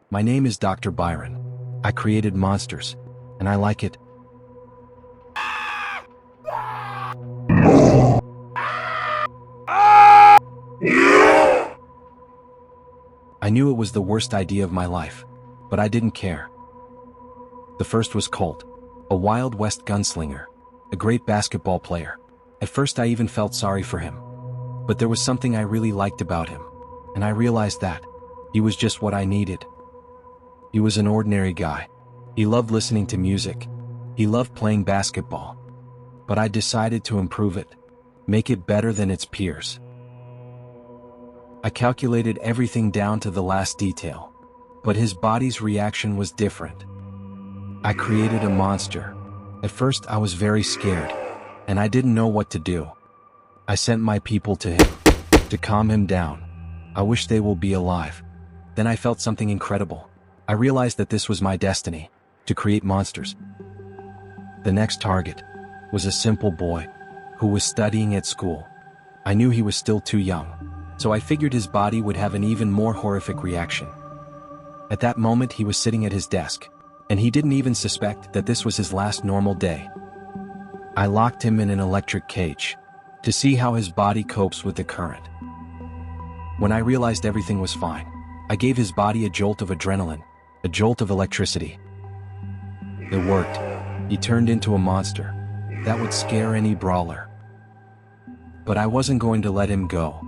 My name is Dr. Byron. I created monsters, and I like it. I knew it was the worst idea of my life, but I didn't care. The first was Colt, a Wild West gunslinger, a great basketball player. At first I even felt sorry for him. But there was something I really liked about him, and I realized that he was just what I needed. He was an ordinary guy. He loved listening to music. He loved playing basketball. But I decided to improve it, make it better than its peers. I calculated everything down to the last detail, but his body's reaction was different. I created a monster. At first I was very scared, and I didn't know what to do. I sent my people to him, to calm him down. I wish they will be alive. Then I felt something incredible. I realized that this was my destiny, to create monsters. The next target was a simple boy who was studying at school. I knew he was still too young, so I figured his body would have an even more horrific reaction. At that moment he was sitting at his desk, and he didn't even suspect that this was his last normal day. I locked him in an electric cage to see how his body copes with the current. When I realized everything was fine, I gave his body a jolt of adrenaline, a jolt of electricity. It worked. He turned into a monster that would scare any brawler. But I wasn't going to let him go.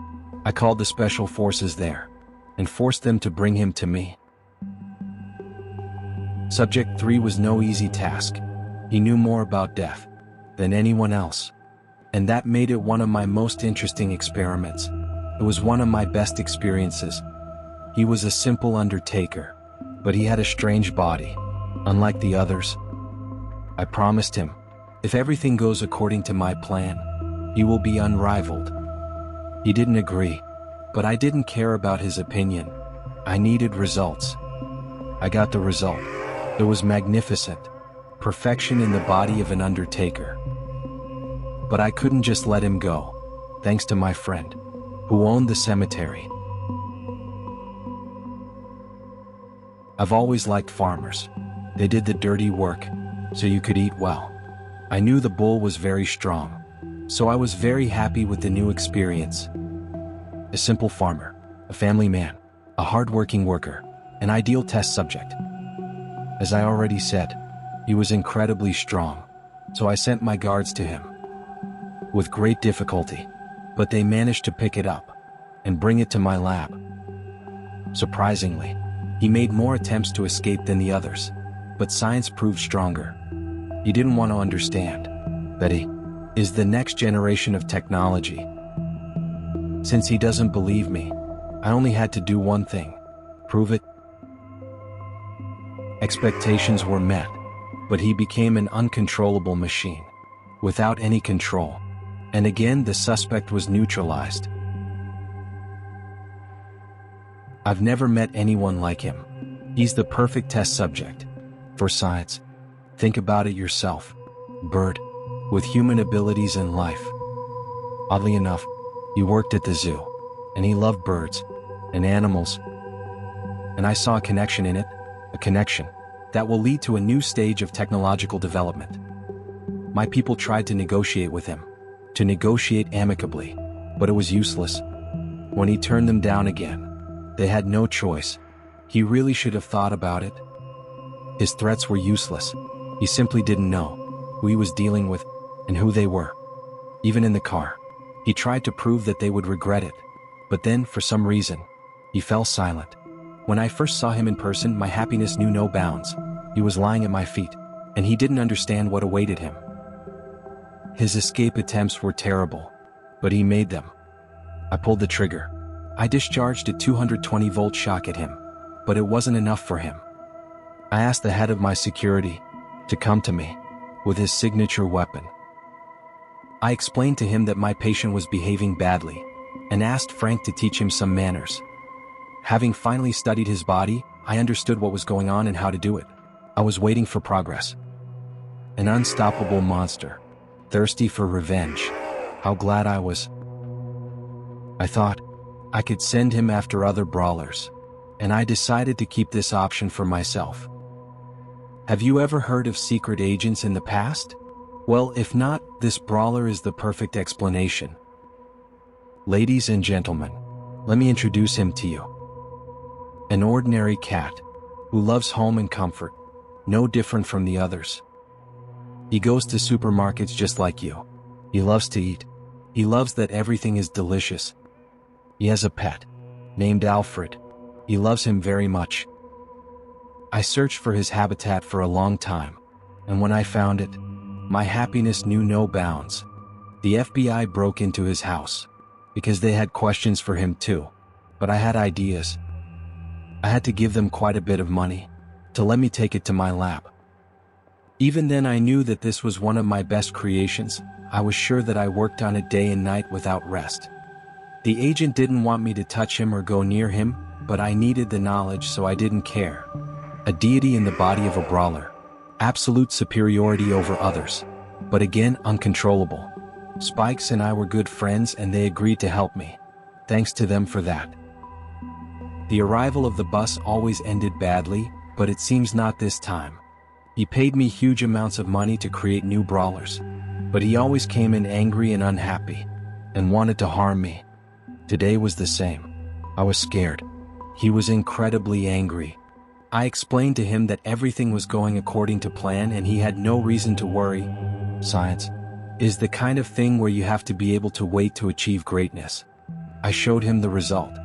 I called the special forces there and forced them to bring him to me. Subject 3 was no easy task. He knew more about death than anyone else, and that made it one of my most interesting experiments. It was one of my best experiences. He was a simple undertaker, but he had a strange body, unlike the others. I promised him, if everything goes according to my plan, he will be unrivaled. He didn't agree, but I didn't care about his opinion. I needed results. I got the result. It was magnificent. Perfection in the body of an undertaker. But I couldn't just let him go, thanks to my friend, who owned the cemetery. I've always liked farmers. They did the dirty work, so you could eat well. I knew the bull was very strong, so I was very happy with the new experience. A simple farmer, a family man, a hard-working worker, an ideal test subject. As I already said, he was incredibly strong, so I sent my guards to him. With great difficulty, but they managed to pick it up and bring it to my lab. Surprisingly, he made more attempts to escape than the others, but science proved stronger. He didn't want to understand that he is the next generation of technology. Since he doesn't believe me, I only had to do one thing: prove it. Expectations were met, but he became an uncontrollable machine, without any control. And again the suspect was neutralized. I've never met anyone like him. He's the perfect test subject for science. Think about it yourself. Bird, with human abilities and life. Oddly enough, he worked at the zoo, and he loved birds and animals. And I saw a connection in it, a connection that will lead to a new stage of technological development. My people tried to negotiate with him, to negotiate amicably, but it was useless. When he turned them down again, they had no choice. He really should have thought about it. His threats were useless. He simply didn't know who he was dealing with and who they were. Even in the car, he tried to prove that they would regret it, but then, for some reason, he fell silent. When I first saw him in person, my happiness knew no bounds. He was lying at my feet, and he didn't understand what awaited him. His escape attempts were terrible, but he made them. I pulled the trigger. I discharged a 220-volt shock at him, but it wasn't enough for him. I asked the head of my security to come to me with his signature weapon. I explained to him that my patient was behaving badly and asked Frank to teach him some manners. Having finally studied his body, I understood what was going on and how to do it. I was waiting for progress. An unstoppable monster, thirsty for revenge. How glad I was. I thought I could send him after other brawlers, and I decided to keep this option for myself. Have you ever heard of secret agents in the past? Well, if not, this brawler is the perfect explanation. Ladies and gentlemen, let me introduce him to you. An ordinary cat who loves home and comfort, no different from the others. He goes to supermarkets just like you. He loves to eat. He loves that everything is delicious. He has a pet named Alfred. He loves him very much. I searched for his habitat for a long time, and when I found it, my happiness knew no bounds. The FBI broke into his house because they had questions for him too, but I had ideas. I had to give them quite a bit of money to let me take it to my lab. Even then I knew that this was one of my best creations. I was sure that I worked on it day and night without rest. The agent didn't want me to touch him or go near him, but I needed the knowledge, so I didn't care. A deity in the body of a brawler. Absolute superiority over others. But again, uncontrollable. Spikes and I were good friends and they agreed to help me. Thanks to them for that. The arrival of the bus always ended badly, but it seems not this time. He paid me huge amounts of money to create new brawlers, but he always came in angry and unhappy, and wanted to harm me. Today was the same. I was scared. He was incredibly angry. I explained to him that everything was going according to plan and he had no reason to worry. Science is the kind of thing where you have to be able to wait to achieve greatness. I showed him the result.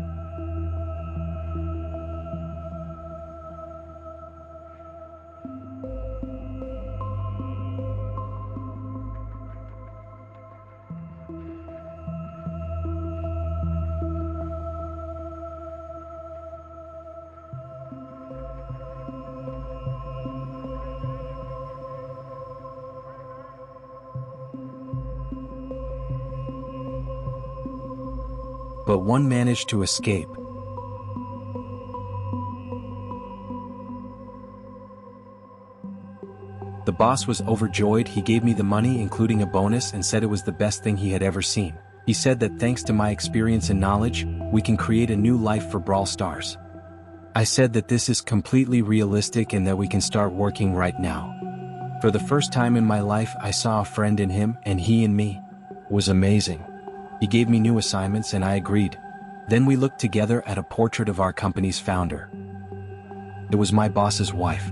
But one managed to escape. The boss was overjoyed. He gave me the money, including a bonus, and said it was the best thing he had ever seen. He said that thanks to my experience and knowledge, we can create a new life for Brawl Stars. I said that this is completely realistic and that we can start working right now. For the first time in my life, I saw a friend in him, and he in me. It was amazing. He gave me new assignments and I agreed. Then we looked together at a portrait of our company's founder. It was my boss's wife.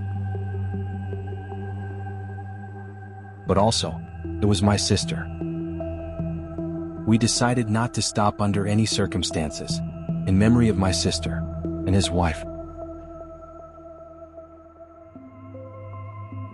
But also, it was my sister. We decided not to stop under any circumstances, in memory of my sister and his wife.